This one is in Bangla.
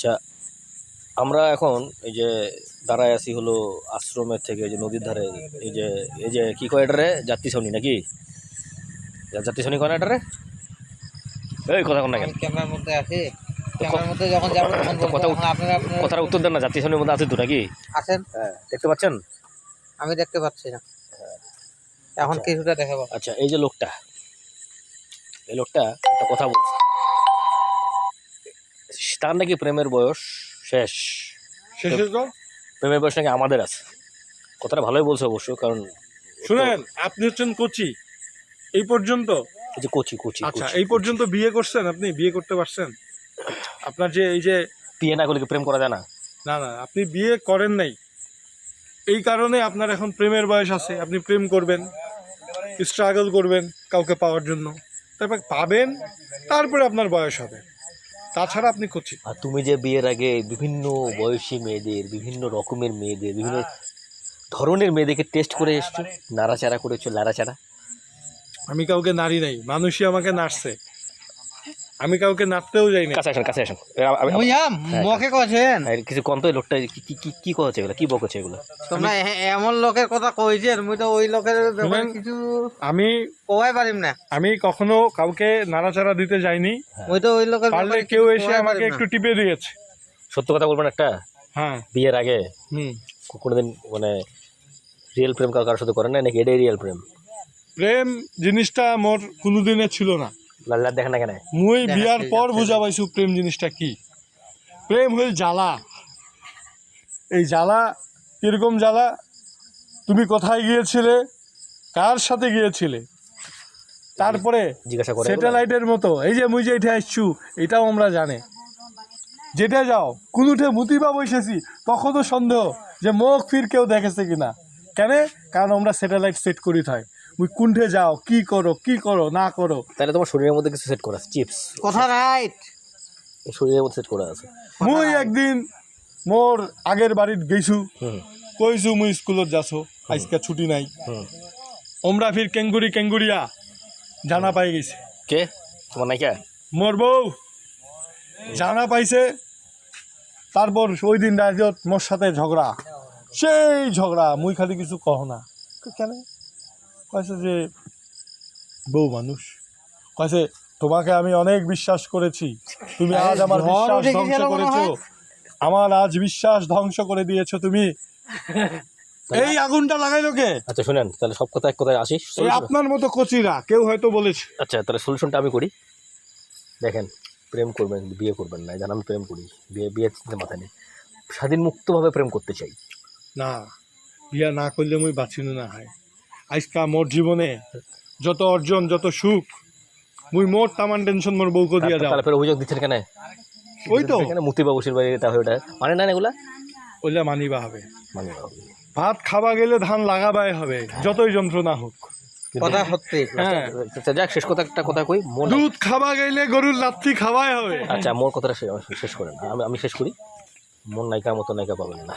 আচ্ছা, আমরা এখন এই যে দাঁড়ায় আছি হলো আশ্রমের থেকে যে নদীর ধারে, এই যে কি কয় এটারে, যাত্রী ছাউনি নাকি? যাত্রী ছাউনি কয় না এটারে? এই কথা কোন না কেন? ক্যামেরার মধ্যে আছে, ক্যামেরার মধ্যে যখন যাবো তখন বলবো। কথা এখন আপনারা কথার উত্তর দেন না। যাত্রী ছাউনির মধ্যে আছে তো নাকি? আছেন, হ্যাঁ, দেখতে পাচ্ছেন? আমি দেখতে পাচ্ছি না, এখন কিছুটা দেখাবো। আচ্ছা, এই যে লোকটা, এই লোকটা একটা কথা বলছে, তার নাকি প্রেমের বয়স শেষ। শেষে তো প্রেমের বয়স নাকি আমাদের আছে। কথাটা ভালোই বলছে অবশ্য, কারণ শুনেন, আপনি হচ্ছেন কোচি এই পর্যন্ত। এই যে কোচি কোচি আচ্ছা, এই পর্যন্ত বিয়ে করছেন? আপনি বিয়ে করতে পারছেন? আপনার যে এই যে বিয়ে না করলে কি প্রেম করা যায় না? না না, আপনি বিয়ে করেন নাই, এই কারণে আপনার এখন প্রেমের বয়স আছে। আপনি প্রেম করবেন, স্ট্রাগল করবেন কাউকে পাওয়ার জন্য, তারপর পাবেন, তারপরে আপনার বয়স হবে। তাছাড়া আপনি কোচি। আর তুমি যে বিয়ের আগে বিভিন্ন বয়সী মেয়েদের, বিভিন্ন রকমের মেয়েদের, বিভিন্ন ধরনের মেয়েদেরকে টেস্ট করে এসছো, নাড়াচাড়া করেছো, লাড়াচাড়া। আমি কাউকে নাড়ি নাই, মানুষই আমাকে নাড়ছে। আমি কাউকে নাড়তেও যাই না। কাছে আসেন, কাছে আসেন। মুইয়াম মুখে কছেন কিছু কন্ত লোকটা কি কি কি কছে এগুলো, কি বকছে এগুলো? তোমরা এমন লোকের কথা কইছেন, মুই তো ওই লোকের ব্যাপারে কিছু আমি কওয়াই পারিম না। আমি কখনো কাউকে নাড়াচাড়া দিতে যাইনি। মুই তো ওই লোকের পারলে ব্যাপারে কেউ কিছু এসে কওয়াই আমাকে পারিম না। একটু টিপে দিয়েছে। সত্য কথা বলবেন একটা, হ্যাঁ। বিয়ের আগে হুম। কোনোদিন মানে রিয়েল প্রেম কারোর সাথে করেন না নাকি? এটাই রিয়েল প্রেম? প্রেম জিনিসটা মোর কোনোদিনে ছিল না। লাল্লা দেখেন না কেন? মুই বিয়ার পর বুঝা পাইছু প্রেম জিনিসটা কি। প্রেম হইল জ্বালা। এই জ্বালা কিরকম জ্বালা? তুমি কোথায় গিয়েছিলে, কার সাথে গিয়েছিলে, তারপরে জিজ্ঞাসা করে স্যাটেলাইটের মতো এই যে মুই যে এটা আসছু, এটাও আমরা জানে। যেটা যাও কোনোঠে মুতিবা বসেছি, তখনও সন্দেহ যে মুখ ফির কেউ দেখেছে কিনা। কেন? কারণ আমরা স্যাটেলাইট সেট করি থাই। মুই কোনঠে যাও, কি করো না করো। তাহলে তোমার শরীরের মধ্যে কিছু সেট করা আছে, চিপস কথা রাইট। শরীরের মধ্যে সেট করা আছে। মুই একদিন মোর আগের বাড়িত গেছু, হুম কইছু মুই স্কুলত যাছো, আজকে ছুটি নাই। হুম। ওমরা ফির কেঙ্গুরিয়া জানা পাই গেছে। কে তোমার নায়িকা? মোর বউ জানা পাইছে। তারপর ওই দিন রাজত মোর সাথে ঝগড়া, সেই ঝগড়া। মুই খালি কিছু কহ না। কেন? কয়েছে যে বউ মানুষ, কয়েছে তোমাকে আমি অনেক বিশ্বাস করেছি, তুমি আজ আমার বিশ্বাস ধ্বংস করেছো, আমার আজ বিশ্বাস ধ্বংস করে দিয়েছো তুমি। এই আগুনটা লাগাইলো কে? আচ্ছা শুনেন, তাহলে সব কথা এক কথায় আসি। এই আপনার মতো কচিরা কেউ হয়তো বলেছে। আচ্ছা, তাহলে সলিউশনটা আমি করি। দেখেন, প্রেম করবেন, বিয়ে করবেন না, জান আমি প্রেম করি, বিয়ে চিন্তা মাথায় নেই। স্বাধীন মুক্তভাবে প্রেম করতে চাই। না, বিয়া না করলে মুই বাঁচিনো না হয়। আজকা মোর জীবনে যত অর্জন, যত সুখ, মুই মোর তামান টেনশন মোর বউকে দিয়া যাও। তাহলে ফের অভিযোগ দিচ্ছেন কেন? ওই তো কেন মুক্তি বাবুসির বাড়ি এটা হয়, ওটা মানে না এগুলা ওইলা মানিবা হবে। মানে ভাত খাবা গেলে ধান লাগাবাই হবে, যতই যন্ত্রণা হোক। কথা সত্যি। হ্যাঁ, আচ্ছা যাক, শেষ কথা একটা কথা কই। দুধ খাবা গেলে গরুর লাত্তি খাওয়াই হবে। আচ্ছা, মোর কথাটা শেষ করেন, আমি শেষ করি। মন নায়িকার মতো নায়িকা পাবেন না।